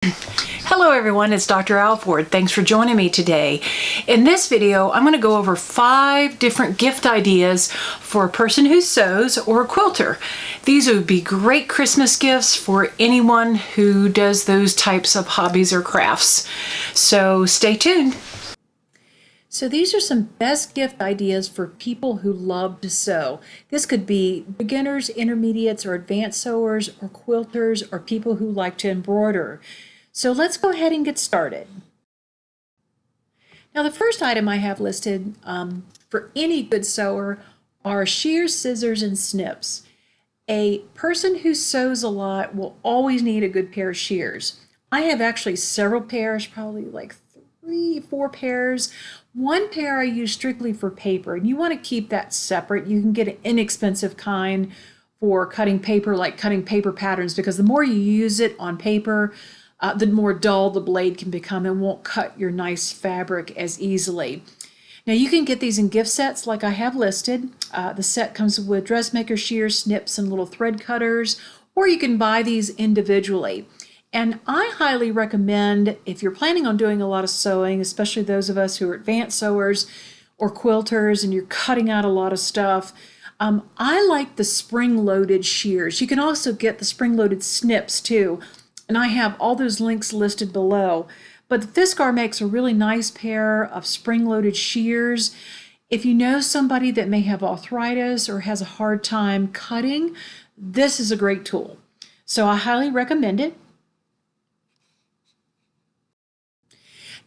Hello everyone, it's Dr. Alford. Thanks for joining me today. In this video, I'm going to go over 5 different gift ideas for a person who sews or a quilter. These would be great Christmas gifts for anyone who does those types of hobbies or crafts. So stay tuned. So these are some best gift ideas for people who love to sew. This could be beginners, intermediates, or advanced sewers, or quilters, or people who like to embroider. So let's go ahead and get started. Now the first item I have listed for any good sewer are shears, scissors, and snips. A person who sews a lot will always need a good pair of shears. I have actually several pairs, probably like 3-4 pairs. One pair I use strictly for paper, and you want to keep that separate. You can get an inexpensive kind for cutting paper, like cutting paper patterns, because the more you use it on paper, the more dull the blade can become and won't cut your nice fabric as easily. Now you can get these in gift sets like I have listed. The set comes with Dressmaker, shears, snips, and little thread cutters, or you can buy these individually. And I highly recommend, if you're planning on doing a lot of sewing, especially those of us who are advanced sewers or quilters and you're cutting out a lot of stuff, I like the spring-loaded shears. You can also get the spring-loaded snips too. And I have all those links listed below. But the Fiskar makes a really nice pair of spring-loaded shears. If you know somebody that may have arthritis or has a hard time cutting, this is a great tool. So I highly recommend it.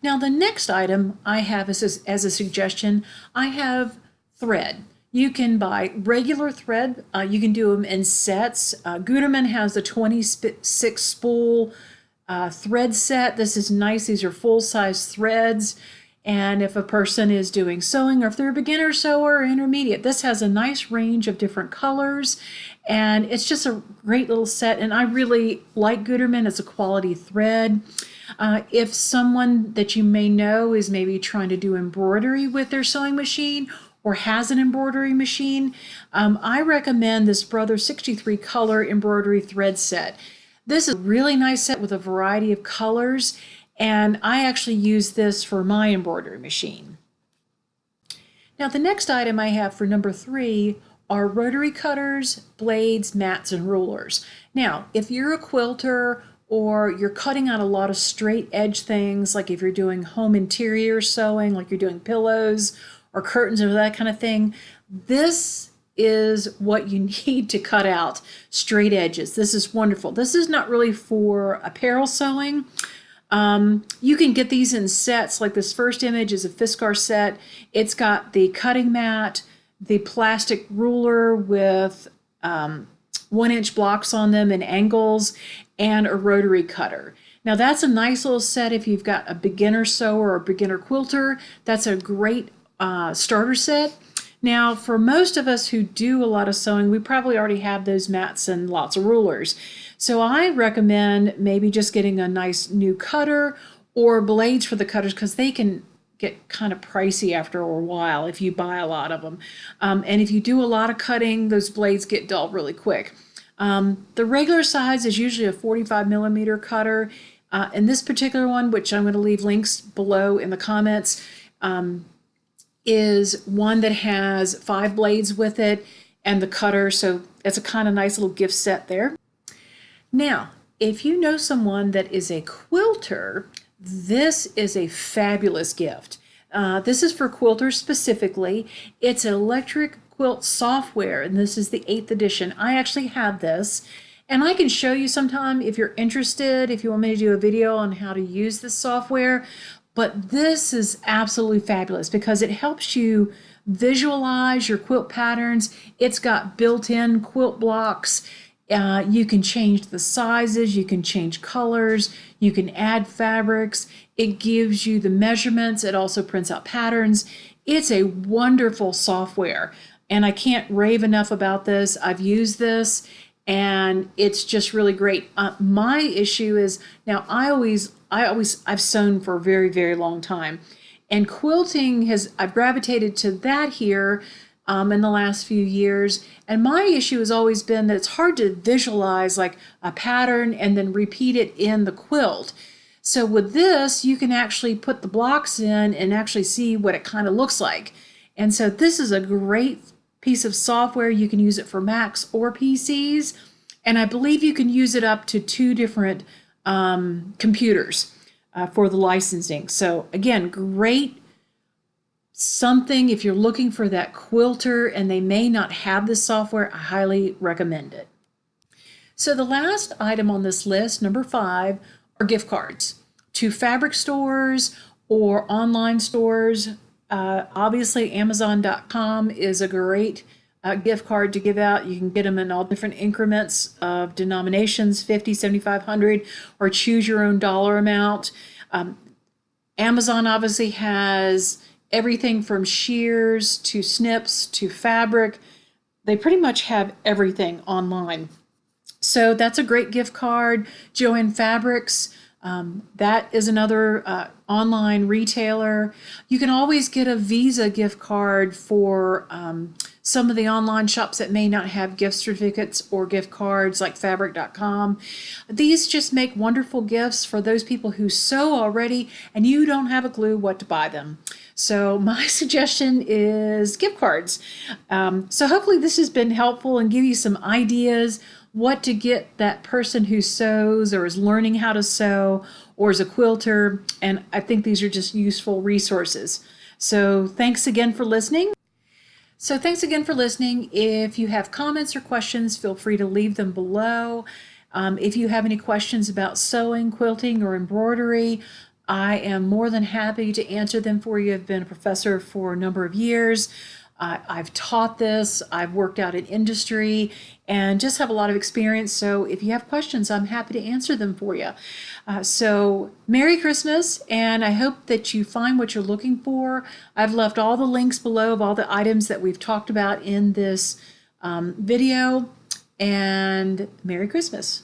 Now the next item I have as a suggestion, I have thread. You can buy regular thread. You can do them in sets. Gutermann has the 26 spool thread set. This is nice. These are full-size threads. And if a person is doing sewing, or if they're a beginner sewer or intermediate, this has a nice range of different colors. And it's just a great little set. And I really like Gutermann. It's a quality thread. If someone that you may know is maybe trying to do embroidery with their sewing machine, or has an embroidery machine, I recommend this Brother 63 color embroidery thread set. This is a really nice set with a variety of colors, and I actually use this for my embroidery machine. Now the next item I have for number 3 are rotary cutters, blades, mats, and rulers. Now if you're a quilter or you're cutting out a lot of straight edge things, like if you're doing home interior sewing, like you're doing pillows or curtains or that kind of thing, this is what you need to cut out, straight edges. This is wonderful. This is not really for apparel sewing. You can get these in sets, like this first image is a Fiskar set. It's got the cutting mat, the plastic ruler with 1-inch blocks on them and angles, and a rotary cutter. Now that's a nice little set if you've got a beginner sewer or beginner quilter. That's a great starter set. Now for most of us who do a lot of sewing, we probably already have those mats and lots of rulers. So I recommend maybe just getting a nice new cutter or blades for the cutters, because they can get kind of pricey after a while if you buy a lot of them. And if you do a lot of cutting, those blades get dull really quick. The regular size is usually a 45mm cutter. And this particular one, which I'm going to leave links below in the comments, is one that has 5 blades with it and the cutter, so it's a kind of nice little gift set there. Now, if you know someone that is a quilter, this is a fabulous gift. This is for quilters specifically. It's an electric quilt software, and this is the 8th edition. I actually have this, and I can show you sometime if you're interested, if you want me to do a video on how to use this software. But this is absolutely fabulous because it helps you visualize your quilt patterns. It's got built-in quilt blocks. You can change the sizes, you can change colors, you can add fabrics. It gives you the measurements. It also prints out patterns. It's a wonderful software, and I can't rave enough about this. I've used this, and it's just really great. My issue is, now I've sewn for a very, very long time, and quilting I've gravitated to that here in the last few years. And my issue has always been that it's hard to visualize like a pattern and then repeat it in the quilt. So with this, you can actually put the blocks in and actually see what it kind of looks like. And so this is a great piece of software. You can use it for Macs or PCs. And I believe you can use it up to 2 different computers for the licensing. So again, great something if you're looking for that quilter and they may not have this software. I highly recommend it. So the last item on this list, number 5, are gift cards to fabric stores or online stores. Obviously, Amazon.com is a great gift card to give out. You can get them in all different increments of denominations, 50, 7,500, or choose your own dollar amount. Amazon obviously has everything from Shears to Snips to fabric. They pretty much have everything online. So that's a great gift card. Joann Fabrics, that is another online retailer. You can always get a Visa gift card for some of the online shops that may not have gift certificates or gift cards like fabric.com. These just make wonderful gifts for those people who sew already and you don't have a clue what to buy them. So my suggestion is gift cards. So hopefully this has been helpful and give you some ideas what to get that person who sews or is learning how to sew or is a quilter. And I think these are just useful resources. So thanks again for listening. If you have comments or questions, feel free to leave them below. If you have any questions about sewing, quilting, or embroidery, I am more than happy to answer them for you. I've been a professor for a number of years. I've taught this, I've worked out in industry, and just have a lot of experience. So if you have questions, I'm happy to answer them for you. So Merry Christmas, and I hope that you find what you're looking for. I've left all the links below of all the items that we've talked about in this video, and Merry Christmas.